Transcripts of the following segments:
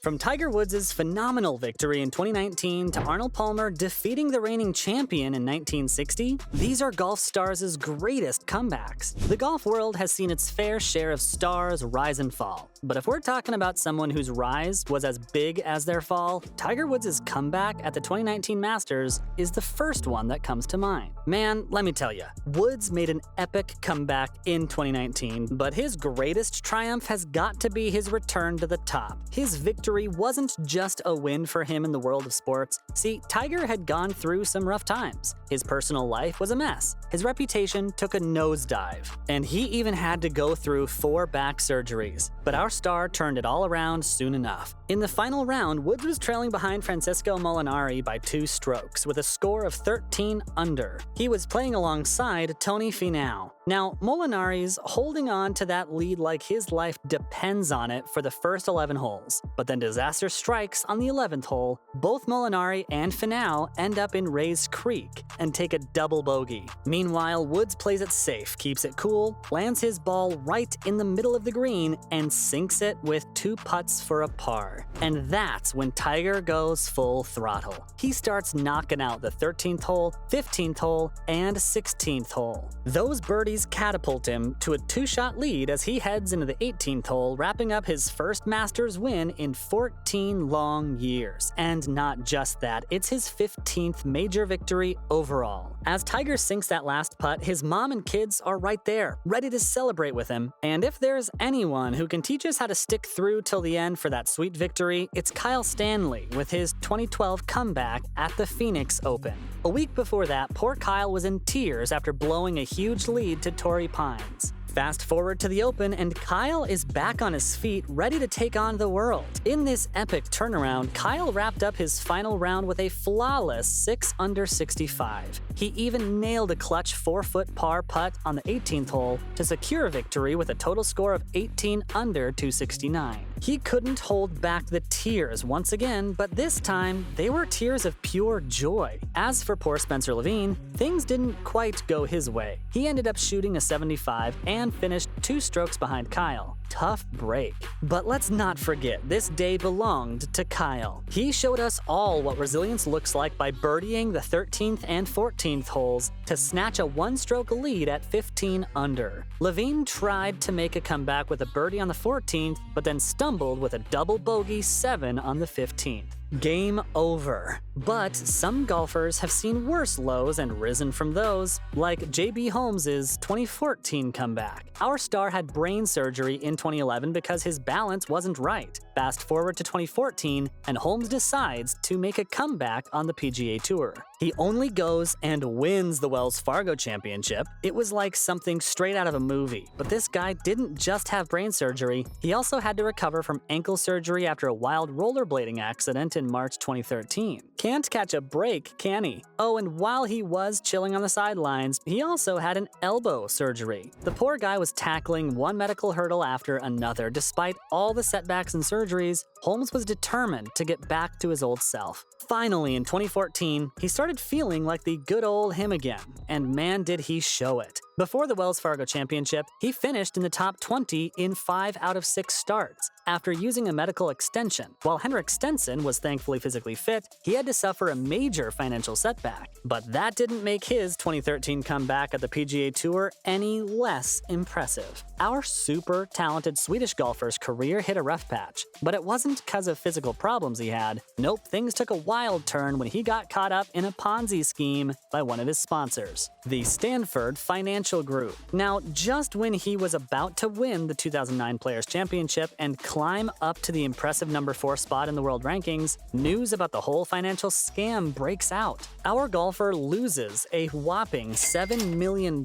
From Tiger Woods' phenomenal victory in 2019 to Arnold Palmer defeating the reigning champion in 1960, these are golf stars' greatest comebacks. The golf world has seen its fair share of stars rise and fall. But if we're talking about someone whose rise was as big as their fall, Tiger Woods' comeback at the 2019 Masters is the first one that comes to mind. Man, let me tell you, Woods made an epic comeback in 2019, but his greatest triumph has got to be his return to the top. His victory wasn't just a win for him in the world of sports. See, Tiger had gone through some rough times. His personal life was a mess. His reputation took a nosedive. And he even had to go through 4 back surgeries. But our star turned it all around soon enough. In the final round, Woods was trailing behind Francesco Molinari by 2 strokes with a score of 13 under. He was playing alongside Tony Finau. Now, Molinari's holding on to that lead like his life depends on it for the first 11 holes. But then disaster strikes on the 11th hole. Both Molinari and Finau end up in Rays Creek and take a double bogey. Meanwhile, Woods plays it safe, keeps it cool, lands his ball right in the middle of the green, and sinks it with 2 putts for a par. And that's when Tiger goes full throttle. He starts knocking out the 13th hole, 15th hole, and 16th hole. Those birdies catapult him to a 2-shot lead as he heads into the 18th hole, wrapping up his first Masters win in 14 long years. And not just that, it's his 15th major victory overall. As Tiger sinks that last putt, his mom and kids are right there, ready to celebrate with him. And if there's anyone who can teach us how to stick through till the end for that sweet victory, it's Kyle Stanley with his 2012 comeback at the Phoenix Open. A week before that, poor Kyle was in tears after blowing a huge lead to Torrey Pines. Fast forward to the Open, and Kyle is back on his feet, ready to take on the world. In this epic turnaround, Kyle wrapped up his final round with a flawless 6 under 65. He even nailed a clutch 4-foot par putt on the 18th hole to secure a victory with a total score of 18 under 269. He couldn't hold back the tears once again, but this time, they were tears of pure joy. As for poor Spencer Levine, things didn't quite go his way. He ended up shooting a 75 and finished 2 strokes behind Kyle. Tough break. But let's not forget, this day belonged to Kyle. He showed us all what resilience looks like by birdieing the 13th and 14th holes to snatch a 1-stroke lead at 15 under. Levine tried to make a comeback with a birdie on the 14th, but then stumbled with a double bogey 7 on the 15th. Game over. But some golfers have seen worse lows and risen from those, like JB Holmes' 2014 comeback. Our star had brain surgery in 2011 because his balance wasn't right. Fast forward to 2014, and Holmes decides to make a comeback on the PGA Tour. He only goes and wins the Wells Fargo Championship. It was like something straight out of a movie. But this guy didn't just have brain surgery, he also had to recover from ankle surgery after a wild rollerblading accident in March 2013. Can't catch a break, can he? Oh, and while he was chilling on the sidelines, he also had an elbow surgery. The poor guy was tackling one medical hurdle after another. Despite all the setbacks and surgeries, Holmes was determined to get back to his old self. Finally, in 2014, he started feeling like the good old him again, and man did he show it. Before the Wells Fargo Championship, he finished in the top 20 in 5 out of 6 starts. After using a medical extension, while Henrik Stenson was thankfully physically fit, he had to suffer a major financial setback. But that didn't make his 2013 comeback at the PGA Tour any less impressive. Our super talented Swedish golfer's career hit a rough patch, but it wasn't because of physical problems he had. Nope, things took a wild turn when he got caught up in a Ponzi scheme by one of his sponsors, the Stanford Financial Group. Now, just when he was about to win the 2009 Players' Championship and climb up to the impressive number 4 spot in the world rankings, news about the whole financial scam breaks out. Our golfer loses a whopping $7 million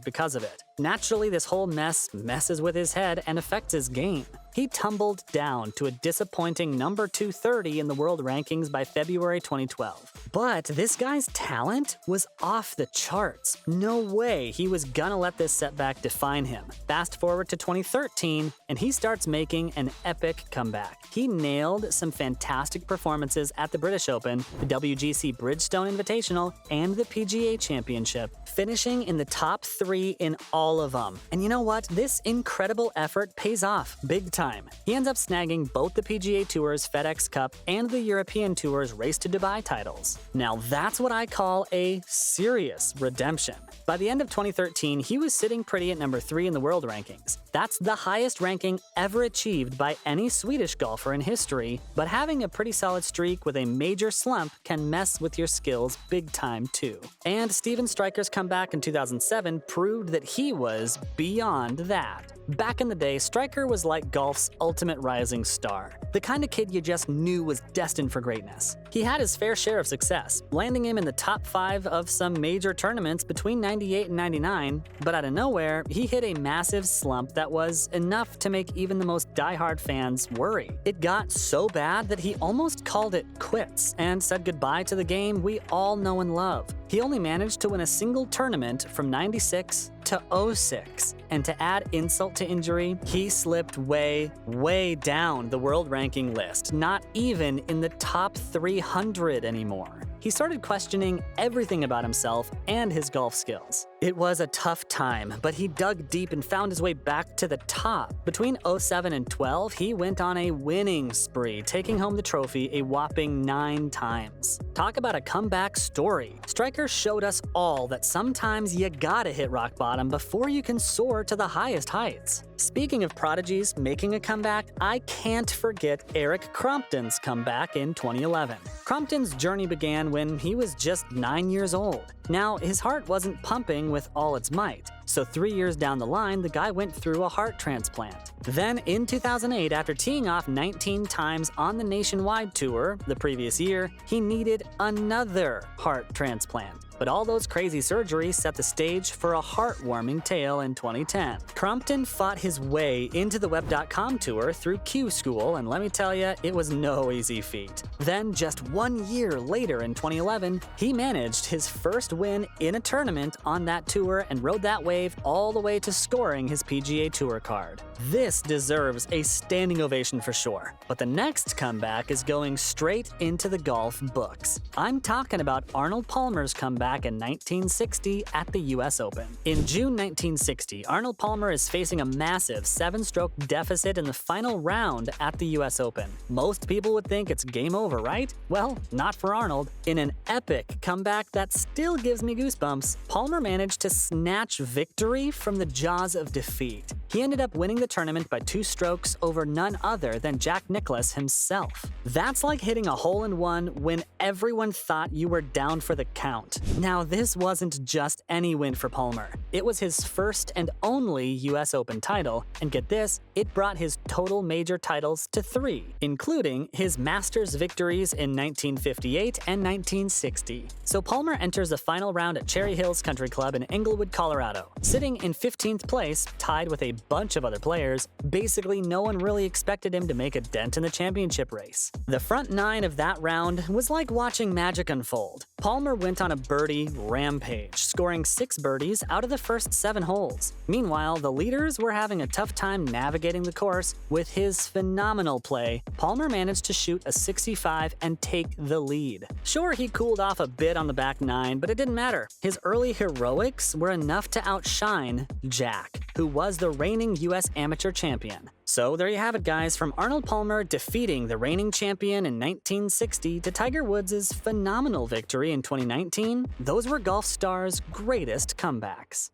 because of it. Naturally, this whole mess messes with his head and affects his game. He tumbled down to a disappointing number 230 in the world rankings by February 2012. But this guy's talent was off the charts. No way he was gonna let this setback define him. Fast forward to 2013, and he starts making an epic comeback. He nailed some fantastic performances at the British Open, the WGC Bridgestone Invitational, and the PGA Championship, finishing in the top 3 in all of them. And you know what? This incredible effort pays off big time. time. He ends up snagging both the PGA Tour's FedEx Cup and the European Tour's Race to Dubai titles. Now that's what I call a serious redemption. By the end of 2013, he was sitting pretty at number 3 in the world rankings. That's the highest ranking ever achieved by any Swedish golfer in history, but having a pretty solid streak with a major slump can mess with your skills big time too. And Steven Striker's comeback in 2007 proved that he was beyond that. Back in the day, Striker was like golf's ultimate rising star, the kind of kid you just knew was destined for greatness. He had his fair share of success, landing him in the top 5 of some major tournaments between 98 and 99, but out of nowhere, he hit a massive slump that was enough to make even the most diehard fans worry. It got so bad that he almost called it quits and said goodbye to the game we all know and love. He only managed to win a single tournament from 96 to 06, and to add insult to injury, he slipped way down the world ranking list, not even in the top 300 anymore. He started questioning everything about himself and his golf skills. It was a tough time, but he dug deep and found his way back to the top. Between 07 and 12, he went on a winning spree, taking home the trophy a whopping 9 times. Talk about a comeback story. Striker showed us all that sometimes you gotta hit rock bottom before you can soar to the highest heights. Speaking of prodigies making a comeback, I can't forget Erik Crompton's comeback in 2011. Crompton's journey began when he was just 9 years old. Now, his heart wasn't pumping with all its might, so 3 years down the line, the guy went through a heart transplant. Then, in 2008, after teeing off 19 times on the nationwide tour the previous year, he needed another heart transplant. But all those crazy surgeries set the stage for a heartwarming tale in 2010. Crompton fought his way into the Web.com tour through Q School, and let me tell you, it was no easy feat. Then, just 1 year later in 2011, he managed his first win in a tournament on that tour and rode that wave all the way to scoring his PGA Tour card. This deserves a standing ovation for sure. But the next comeback is going straight into the golf books. I'm talking about Arnold Palmer's comeback in 1960 at the US Open. In June 1960, Arnold Palmer is facing a massive 7-stroke deficit in the final round at the US Open. Most people would think it's game over, right? Well, not for Arnold. In an epic comeback that still gives me goosebumps, Palmer managed to snatch victory from the jaws of defeat. He ended up winning the tournament by 2 strokes over none other than Jack Nicklaus himself. That's like hitting a hole-in-one when everyone thought you were down for the count. Now, this wasn't just any win for Palmer. It was his first and only US Open title, and get this, it brought his total major titles to 3, including his Masters victories in 1958 and 1960. So Palmer enters the final round at Cherry Hills Country Club in Englewood, Colorado. Sitting in 15th place, tied with a bunch of other players, basically no one really expected him to make a dent in the championship race. The front 9 of that round was like watching magic unfold. Palmer went on a birdie rampage, scoring 6 birdies out of the first 7 holes. Meanwhile, the leaders were having a tough time navigating the course. With his phenomenal play, Palmer managed to shoot a 65 and take the lead. Sure, he cooled off a bit on the back 9, but it didn't matter. His early heroics were enough to outshine Jack, who was the reigning US amateur champion. So there you have it, guys, from Arnold Palmer defeating the reigning champion in 1960 to Tiger Woods' phenomenal victory in 2019, those were golf stars' greatest comebacks.